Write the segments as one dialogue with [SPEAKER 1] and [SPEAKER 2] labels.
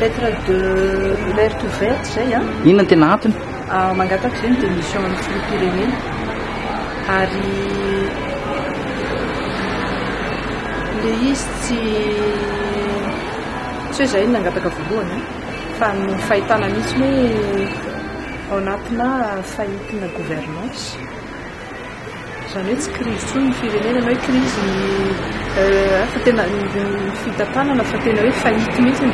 [SPEAKER 1] Lettre de l'alerte verte zay a
[SPEAKER 2] inona no tena antony
[SPEAKER 1] mangataka zany de mission amin'ny filoham-pirenena ary le izy tsy hoe zay nangataka voalohany fa ny fahitana mihitsy hoe ao anatina fahitina gouvernance zany hoe tsy crise tsony ny firenena na hoe crise fa tena fitantanana fa tena hoe fahity mihitsy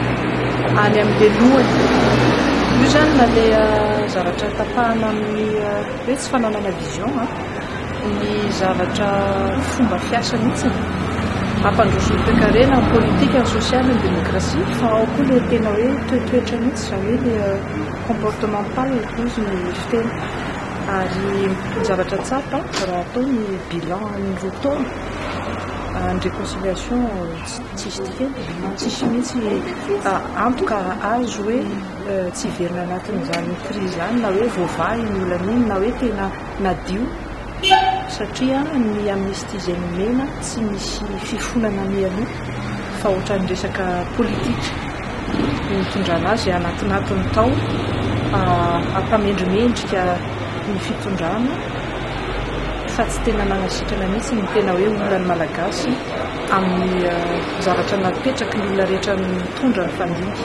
[SPEAKER 1] any amin'le lohany io zany na le zavatra tapahana amin'ny hoe tsy fananana vision ny zavatra fomba fiasa mihitsy ampandroso ny toe-karena ny politika ny sosialy ny démocratie fa ao koa le tena hoe toetoetra mihitsy zany hoe le comportemental ozy ny fiteny ary ny zavatra tsapa raha atao ny bilan ny roa taona ny réconciliation tsisy tikeny tsisy mihitsy antoka azo hoe tsy verina anatin'izany crise zany na hoe voavahy ny olan'iny na hoe tena nadio satria ny amnistie zay nomena tsy misy fifonana miany fa ohatran'ny resaka politika nitondrana azy anatinatiny tao ampamendrimendrika ny fitondrana fa tsy tena nanasitrana mihitsy ny tena hoe olany malagasy amin'ny zavatra napetraky ny olona rehetra mitondra ny fandiky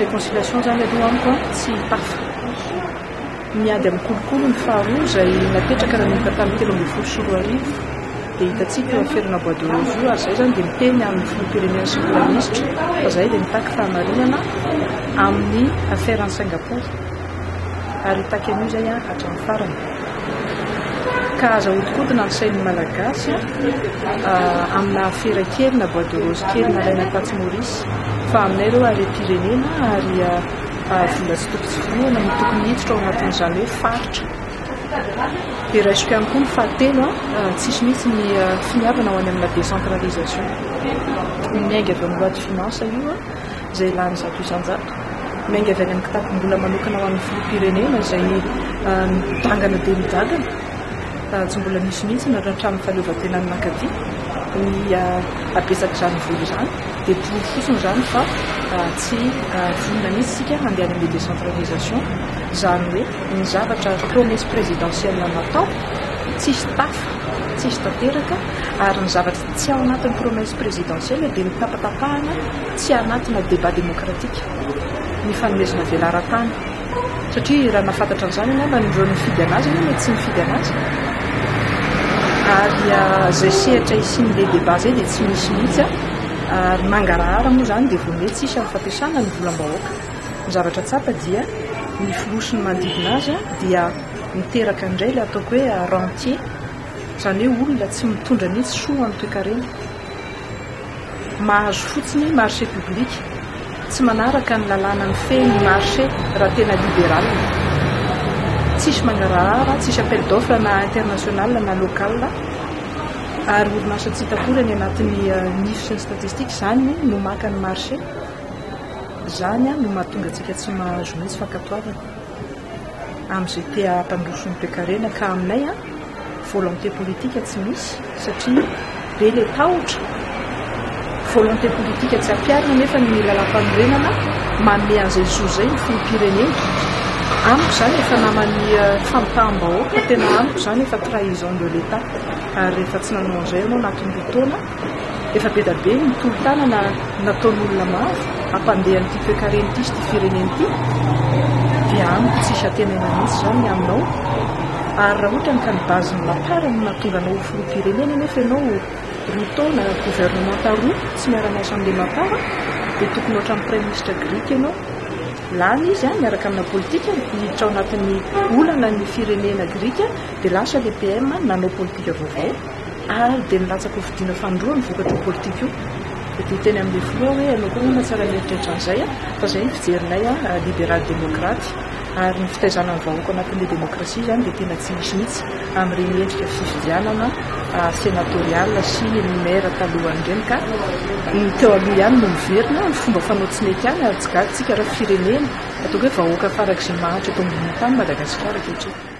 [SPEAKER 1] réconciliation zany aloha amiko tsy pafa miady amin'ny kolokolo ny faharoa zay napetraka raha nomboka tamin'ny 2010 dia hitantsika eo aferina bois de rose io ary zay zany dia miteny amin'ny filoham-pirenena sy prime-ministre fa zay dia mitaky fahamarinana amin'ny affaire any Singapour ary hitaky an'io zay hatramin'ny farany ka aza hodikodina ny sain'ny malagasy amina affaire kely na bois de rose kely nalaina Tatsy Maurice fa aminay ireo are-pirenena ary vola tsy toko tsy voana ny tokony hiditra ao anatin'izany hoe faritra dia raisiko ihany koa ny fahatelo tsisy mihitsy ny finiavana ho any amina décentralisation miainga avy amin'ny loi de finance io zay lany zato isan-jato miainga avy any amin'ny kitapo-mbola manokana ho an'ny filoham-pirenena zay midangana dia midangana tsy mbola misy mihitsy na trano fahaleovan-tena ny nakavy ny abetsaka izany voly izany dia porory fotsiny zany fa tsy vonona mihitsy sika handeha amin'ny décentralisation zany hoe ny zavatra promesse présidentielle natao tsisy tafa tsisy tanteraka ary ny zavatra tsy ao anatin'ny promesse présidentielle dia mitapatapahana tsy anatina débat démocratique ny fanomezana velaran-tany satria raha nafantatra an'izany any manindreo nifidy anazy io mety tsy nifidy anazy ary zay sehatra isin'le débat zay dia tsy misy mihitsy ary mangarahara moa zany dia vao mety tsisy amin'ny fampiasana ny volam-bahoaka ny zavatra tsapa dia ny filosiny manodidina azy dia miteraka indray le ataoko hoe rentier zany hoe olona tsy mitondra mihitsy soa amin'ny toe-karena mahazo fotsiny marché public tsy manaraka ny lalàna ny feny marché raha tena libéral tsisy mangarahara tsisy appel d'offre na international na local ary orinasa tsy hitakory any anatin'ny nify sy ny statistique zany no maka ny marché zany no mahatonga antsika tsy mahazo mihitsy fankatoavana amin'izay tea ampandrosony toe-karena ka aminay volonté politique tsy misy satria be le tahotra volonté politique tsy ampiarina nefa ny lalam-panorenana manome an'izay zo zay ny filoham-pirenena amiko zany efa namany fampaham-bahoaka tena amiko zany efa trahison de l'état ary rehefa tsy nanao an'izay ianao anatin'ny roa taona efa be da be ny tolo-tanana nataon'olona maro ampandeha n'ity toe-karena ity sy ty firenena ity dia amiko tsisy atenena mihitsy zany aminao ary raha ohatra ny ka ny baziny lapara no natonga anao filoham-pirenena nefa ianao roa taona gouvernementa roa tsy miara-miasa amin'le mapara dia tokony ohatran'ny prime ministre grika ianao lany izy miaraka amina politika hiditra ao anatin'ny olana ny firenena grika dia lasa le PM nanao politika vaovao ary dia nilatsaka ho fidiana fanindroa ny vokatra ho politika io dia teny amin'le filoha hoe ianao koa moa tsara mieritreritra an'izay fa zay ny fijerinay libéral démocrate ary ny fitaizana ny vahoaka anatin'le démocratie zany dia tena tsy misy mihitsy amin'ireny endrika fifidianana sénatorial sy ny maire talohany ireny ka ny teo aloha ihany no miverina ny fomba fanao tsy mety any ary tsy gaga tsika raha firenena ataoko hoe vahoaka farak'izay mahantra eto ambony tany Madagasikara ankehitriny